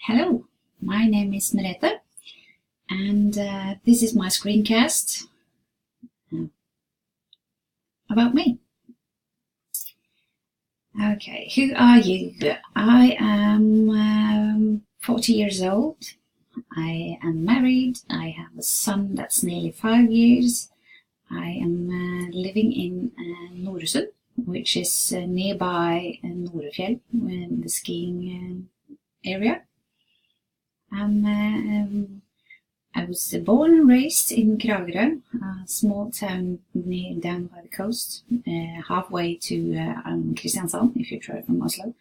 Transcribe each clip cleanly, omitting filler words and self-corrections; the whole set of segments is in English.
Hello, my name is Merete, and this is my screencast about me. Okay, who are you? I am 40 years old. I am married. I have a son that's nearly 5 years. I am living in Noresund, which is nearby Norefjell, the skiing area. I was born and raised in Kragerø, a small town down by the coast, halfway to Kristiansand, if you drive from Oslo.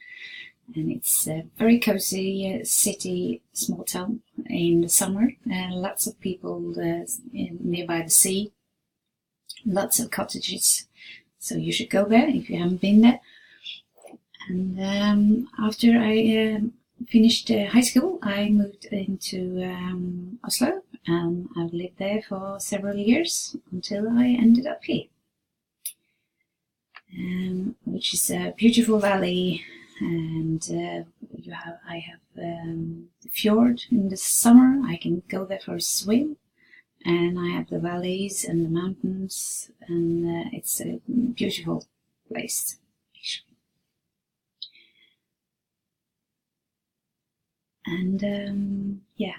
And it's a very cozy city, small town in the summer. Lots of people nearby the sea, lots of cottages. So you should go there if you haven't been there. And after I finished high school, I moved into Oslo, and I've lived there for several years until I ended up here, which is a beautiful valley. And I have the fjord in the summer. I can go there for a swim, and I have the valleys and the mountains, and it's a beautiful place. And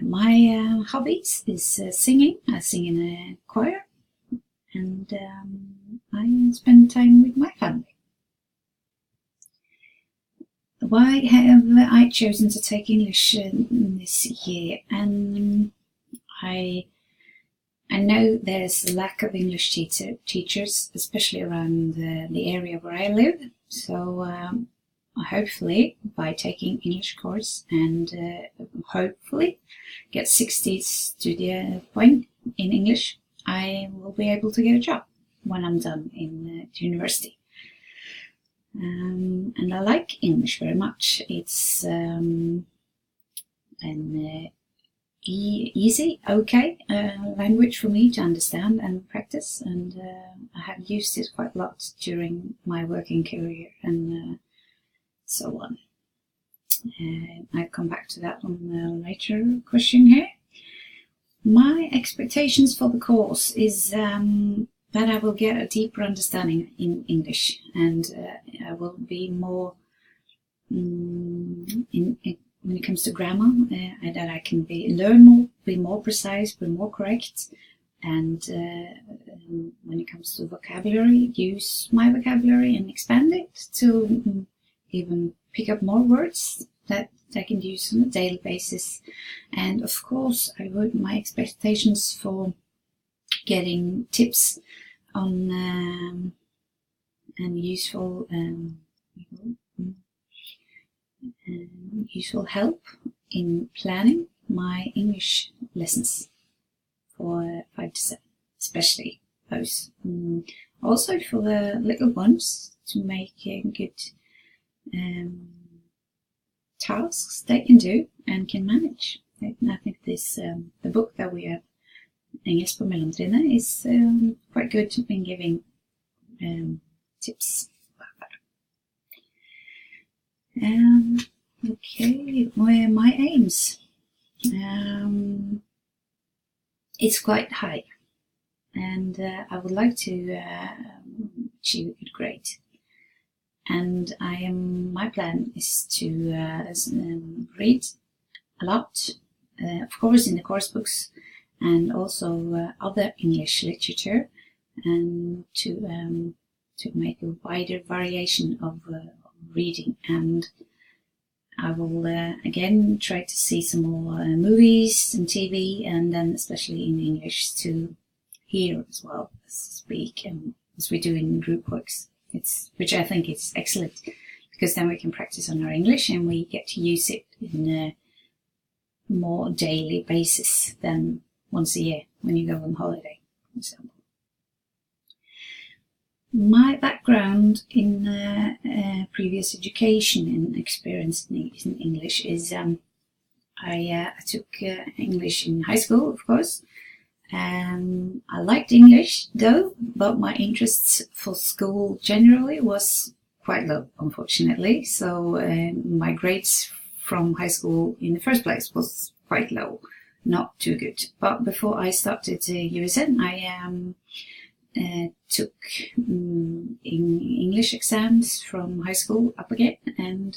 my hobbies is singing. I sing in a choir, and I spend time with my family. Why have I chosen to take English this year? And I know there's a lack of English teachers, especially around the area where I live. So hopefully, by taking English course and hopefully get 60 study point in English, I will be able to get a job when I'm done in university. And I like English very much. It's an easy, okay language for me to understand and practice, and I have used it quite a lot during my working career and so on. I'll come back to that on a later question here. My expectations for the course is that I will get a deeper understanding in English, and I will be more when it comes to grammar, that I can learn more, be more precise, be more correct, and when it comes to vocabulary, use my vocabulary and expand it to even pick up more words that I can use on a daily basis. And of course, my expectations for getting tips on and useful help in planning my English lessons for 5 to 7, especially those. Also for the little ones, to make good tasks they can do and can manage. And I think this the book that we have, Engelsk på mellomtrinnet, is quite good in giving tips about that. Okay, my aims. It's quite high, and I would like to achieve a good grade. And my plan is to read a lot, of course, in the course books, and also other English literature, and to make a wider variation of reading. And I will again try to see some more movies and TV, and then especially in English to hear as well as speak, and as we do in group works. Which I think is excellent, because then we can practice on our English and we get to use it in a more daily basis than once a year when you go on holiday, for example. My background in previous education and experience in English is I took English in high school, of course. I liked English though, but my interests for school generally was quite low, unfortunately. So my grades from high school in the first place was quite low, not too good. But before I started USN, I took English exams from high school up again, and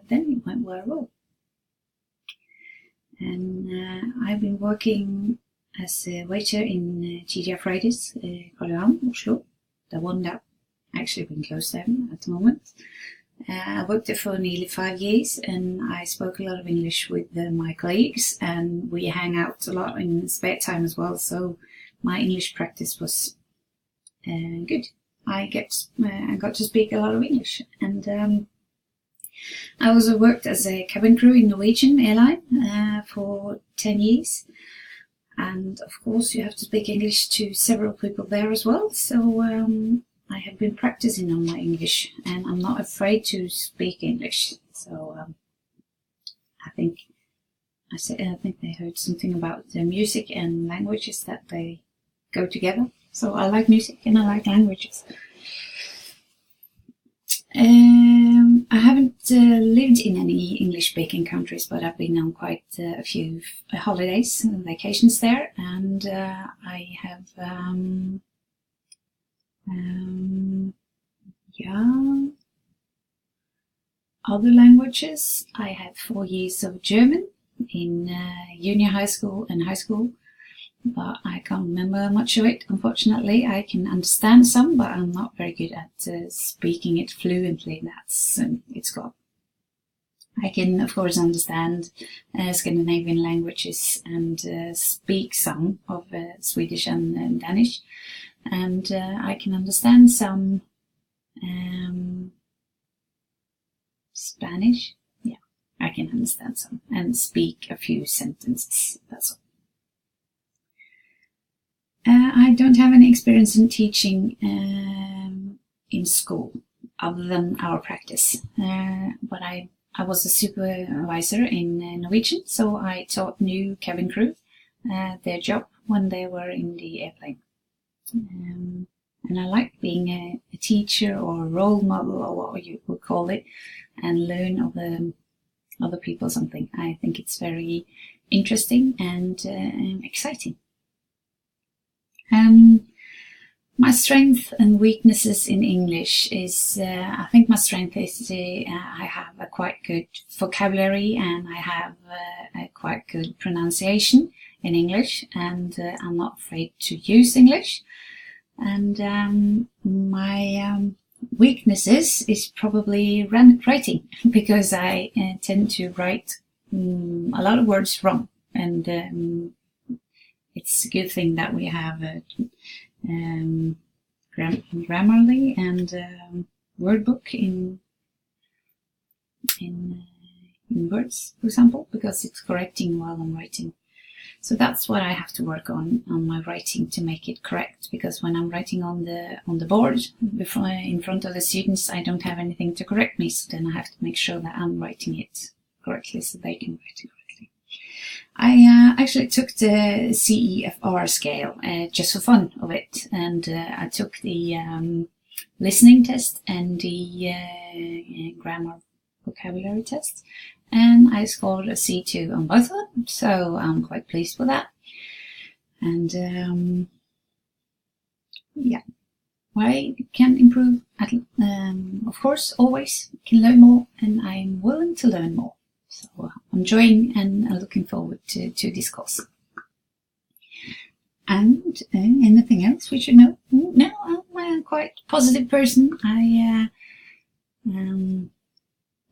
then it went very well. And I've been working as a waiter in TGI Fridays, Karl Johan, Oslo. The one that actually been closed down at the moment. I worked there for nearly 5 years, and I spoke a lot of English with my colleagues, and we hang out a lot in spare time as well, so my English practice was good. I got to speak a lot of English, and I also worked as a cabin crew in Norwegian airline for 10 years, and of course you have to speak English to several people there as well, so I have been practicing on my English, and I'm not afraid to speak English. So I think they heard something about the music and languages, that they go together. So I like music and I like languages. I haven't lived in any English-speaking countries, but I've been on quite a few holidays and vacations there, and I have other languages. I had 4 years of German in junior high school and high school, but I can't remember much of it, unfortunately. I can understand some, but I'm not very good at speaking it fluently. It's got. I can, of course, understand Scandinavian languages and speak some of Swedish and Danish, and I can understand some Spanish. Yeah, I can understand some and speak a few sentences. That's all. I don't have any experience in teaching in school other than our practice, but I was a supervisor in Norwegian, so I taught new cabin crew their job when they were in the airplane. And I like being a teacher or a role model, or what you would call it, and learn of other people something. I think it's very interesting and exciting. My strength and weaknesses in English is, I think my strength is I have a quite good vocabulary, and I have a quite good pronunciation in English, and I'm not afraid to use English. And my weaknesses is probably writing, because I tend to write a lot of words wrong, and it's a good thing that we have Grammarly and word book in words, for example, because it's correcting while I'm writing. So that's what I have to work on my writing, to make it correct, because when I'm writing on the board in front of the students, I don't have anything to correct me, so then I have to make sure that I'm writing it correctly so they can write it correctly. I actually took the CEFR scale just for fun of it, and I took the listening test and the grammar vocabulary test, and I scored a C2 on both of them, so I'm quite pleased with that. And yeah, I can improve, of course, always can learn more, and I'm willing to learn more. So I'm enjoying and looking forward to this course. And anything else we should know? No, I'm a quite positive person. I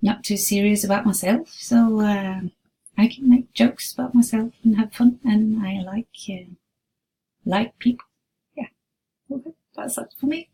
not too serious about myself, so I can make jokes about myself and have fun, and I like people. Yeah, okay, that's it for me.